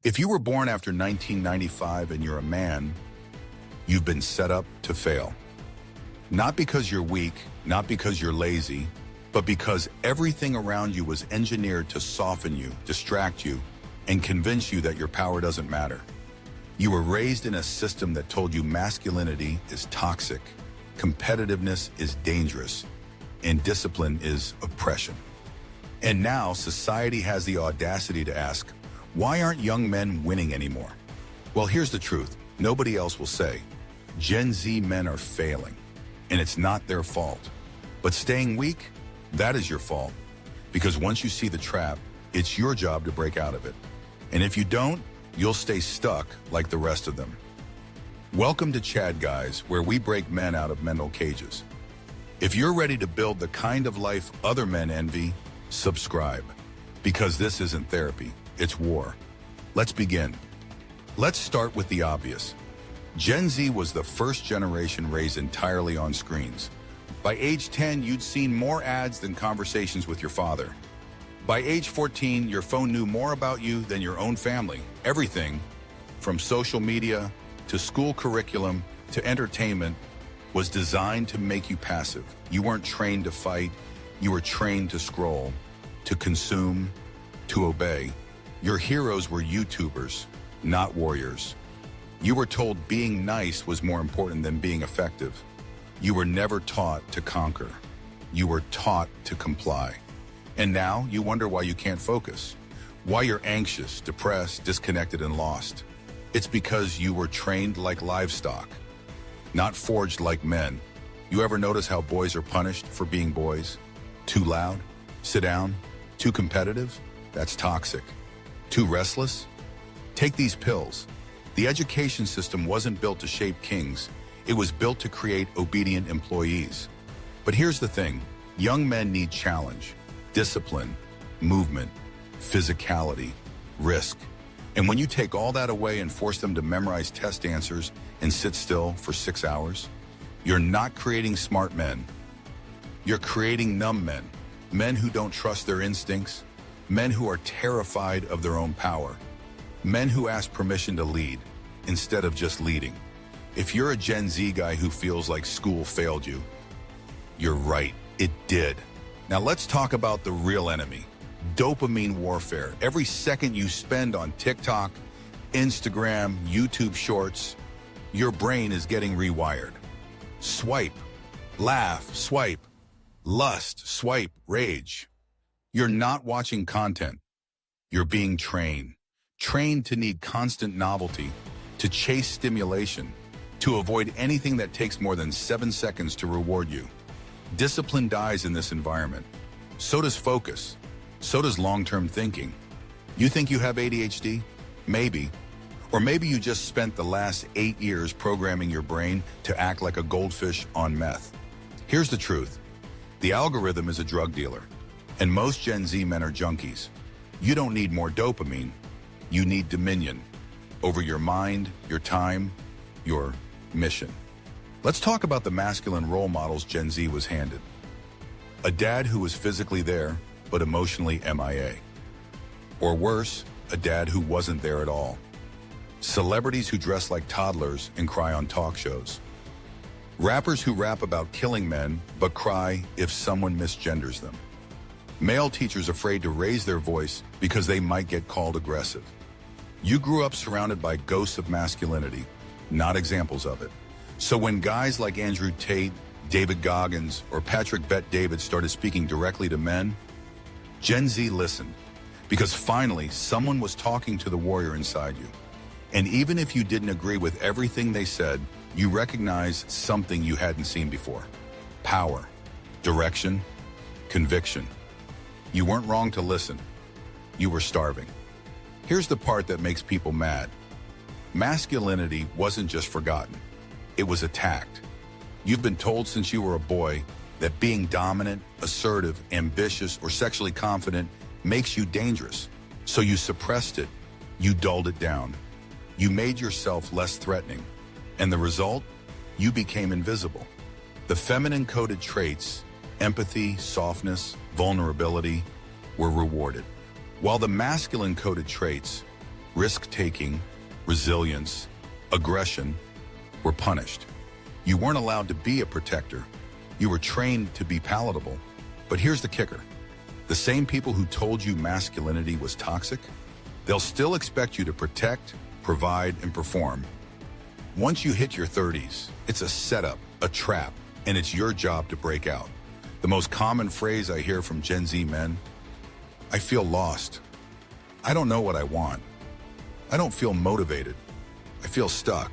If you were born after 1995 and you're a man, you've been set up to fail. Not because you're weak, not because you're lazy, but because everything around you was engineered to soften you, distract you, and convince you that your power doesn't matter. You were raised in a system that told you masculinity is toxic, competitiveness is dangerous, and discipline is oppression. And now society has the audacity to ask, why aren't young men winning anymore? Well, here's the truth. Nobody else will say. Gen Z men are failing, and it's not their fault. But staying weak, that is your fault. Because once you see the trap, it's your job to break out of it. And if you don't, you'll stay stuck like the rest of them. Welcome to Chad Guys, where we break men out of mental cages. If you're ready to build the kind of life other men envy, subscribe. Because this isn't therapy, it's war. Let's begin. Let's start with the obvious. Gen Z was the first generation raised entirely on screens. By age 10, you'd seen more ads than conversations with your father. By age 14, your phone knew more about you than your own family. Everything, from social media to school curriculum to entertainment, was designed to make you passive. You weren't trained to fight. You were trained to scroll, to consume, to obey. Your heroes were YouTubers, not warriors. You were told being nice was more important than being effective. You were never taught to conquer. You were taught to comply. And now you wonder why you can't focus, why you're anxious, depressed, disconnected, and lost. It's because you were trained like livestock, not forged like men. You ever notice how boys are punished for being boys? Too loud? Sit down? Too competitive? That's toxic. Too restless? Take these pills. The education system wasn't built to shape kings. It was built to create obedient employees. But here's the thing. Young men need challenge, discipline, movement, physicality, risk. And when you take all that away and force them to memorize test answers and sit still for 6 hours, you're not creating smart men. You're creating numb men, men who don't trust their instincts, men who are terrified of their own power, men who ask permission to lead instead of just leading. If you're a Gen Z guy who feels like school failed you, you're right, it did. Now let's talk about the real enemy, dopamine warfare. Every second you spend on TikTok, Instagram, YouTube Shorts, your brain is getting rewired. Swipe, laugh, swipe, lust, swipe, rage. You're not watching content. You're being trained to need constant novelty, to chase stimulation, to avoid anything that takes more than 7 seconds to reward you. Discipline dies in this environment. So does focus. So does long-term thinking. You think you have ADHD? Maybe. Or maybe you just spent the last 8 years programming your brain to act like a goldfish on meth. Here's the truth. The algorithm is a drug dealer, and most Gen Z men are junkies. You don't need more dopamine. You need dominion over your mind, your time, your mission. Let's talk about the masculine role models Gen Z was handed. A dad who was physically there, but emotionally MIA. Or worse, a dad who wasn't there at all. Celebrities who dress like toddlers and cry on talk shows. Rappers who rap about killing men, but cry if someone misgenders them. Male teachers afraid to raise their voice because they might get called aggressive. You grew up surrounded by ghosts of masculinity, not examples of it. So when guys like Andrew Tate, David Goggins, or Patrick Bet-David started speaking directly to men, Gen Z listened, because finally someone was talking to the warrior inside you. And even if you didn't agree with everything they said, you recognized something you hadn't seen before. Power, direction, conviction. You weren't wrong to listen. You were starving. Here's the part that makes people mad. Masculinity wasn't just forgotten. It was attacked. You've been told since you were a boy that being dominant, assertive, ambitious, or sexually confident makes you dangerous. So you suppressed it. You dulled it down. You made yourself less threatening. And the result? You became invisible. The feminine-coded traits, empathy, softness, vulnerability, were rewarded, while the masculine-coded traits, risk-taking, resilience, aggression were punished. You weren't allowed to be a protector. You were trained to be palatable. But here's the kicker. The same people who told you masculinity was toxic, they'll still expect you to protect, provide, and perform. Once you hit your 30s, it's a setup, a trap, and it's your job to break out. The most common phrase I hear from Gen Z men, I feel lost. I don't know what I want. I don't feel motivated. I feel stuck.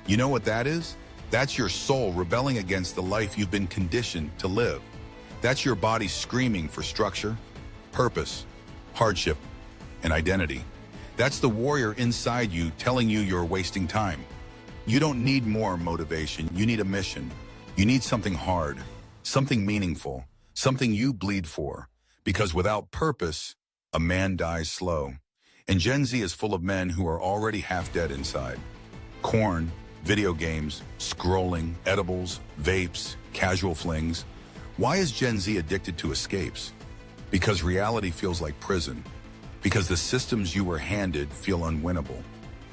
You know what that is? That's your soul rebelling against the life you've been conditioned to live. That's your body screaming for structure, purpose, hardship, and identity. That's the warrior inside you telling you you're wasting time. You don't need more motivation. You need a mission. You need something hard, something meaningful, something you bleed for. Because without purpose, a man dies slow. And Gen Z is full of men who are already half dead inside. Corn, video games, scrolling, edibles, vapes, casual flings. Why is Gen Z addicted to escapes? Because reality feels like prison. Because the systems you were handed feel unwinnable.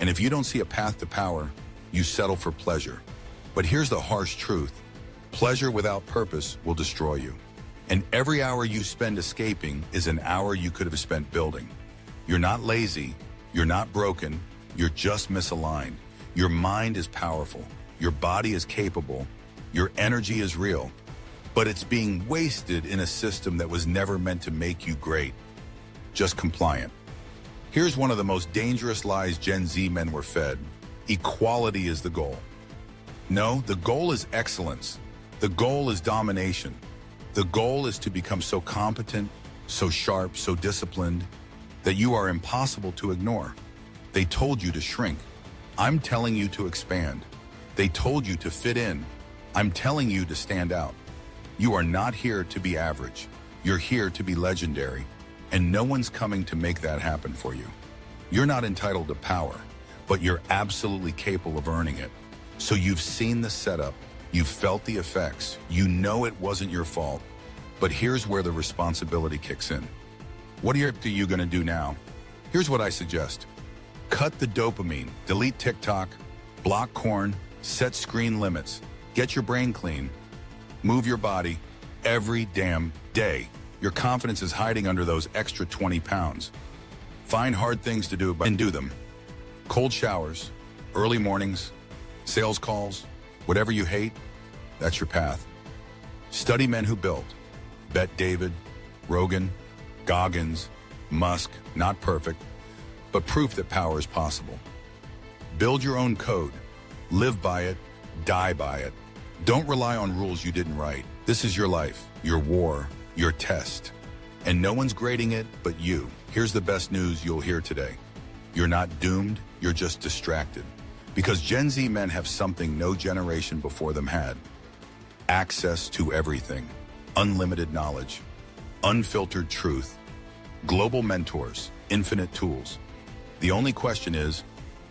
And if you don't see a path to power, you settle for pleasure. But here's the harsh truth. Pleasure without purpose will destroy you. And every hour you spend escaping is an hour you could have spent building. You're not lazy. You're not broken. You're just misaligned. Your mind is powerful. Your body is capable. Your energy is real. But it's being wasted in a system that was never meant to make you great, just compliant. Here's one of the most dangerous lies Gen Z men were fed. Equality is the goal. No, the goal is excellence. The goal is domination. The goal is to become so competent, so sharp, so disciplined, that you are impossible to ignore. They told you to shrink. I'm telling you to expand. They told you to fit in. I'm telling you to stand out. You are not here to be average. You're here to be legendary. And no one's coming to make that happen for you. You're not entitled to power, but you're absolutely capable of earning it. So you've seen the setup. You've felt the effects. You know it wasn't your fault. But here's where the responsibility kicks in. What are you going to do now? Here's what I suggest. Cut the dopamine, delete TikTok, block corn, set screen limits, get your brain clean, move your body every damn day. Your confidence is hiding under those extra 20 pounds. Find hard things to do and do them. Cold showers, early mornings, sales calls, whatever you hate, that's your path. Study men who built. Bet David, Rogan, Goggins, Musk, not perfect, but proof that power is possible. Build your own code. Live by it, die by it. Don't rely on rules you didn't write. This is your life, your war, your test. And no one's grading it but you. Here's the best news you'll hear today. You're not doomed, you're just distracted. Because Gen Z men have something no generation before them had. Access to everything. Unlimited knowledge. Unfiltered truth. Global mentors. Infinite tools. The only question is,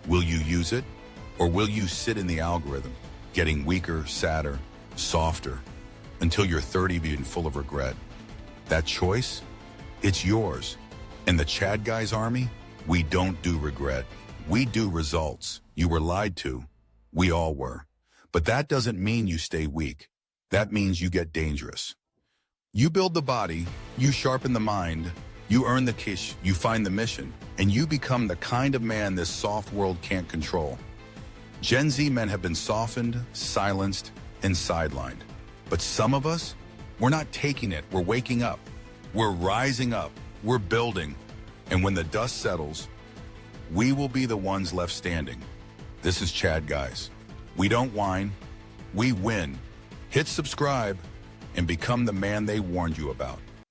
will you use it? Or will you sit in the algorithm, getting weaker, sadder, softer, until you're 30 being full of regret? That choice, it's yours. And the Chad Guys Army, we don't do regret. We do results. You were lied to. We all were. But that doesn't mean you stay weak. That means you get dangerous. You build the body, you sharpen the mind, you earn the kish, you find the mission, and you become the kind of man this soft world can't control. Gen Z men have been softened, silenced, and sidelined. But some of us, we're not taking it. We're waking up. We're rising up. We're building. And when the dust settles, we will be the ones left standing. This is Chad Guys. We don't whine. We win. Hit subscribe and become the man they warned you about.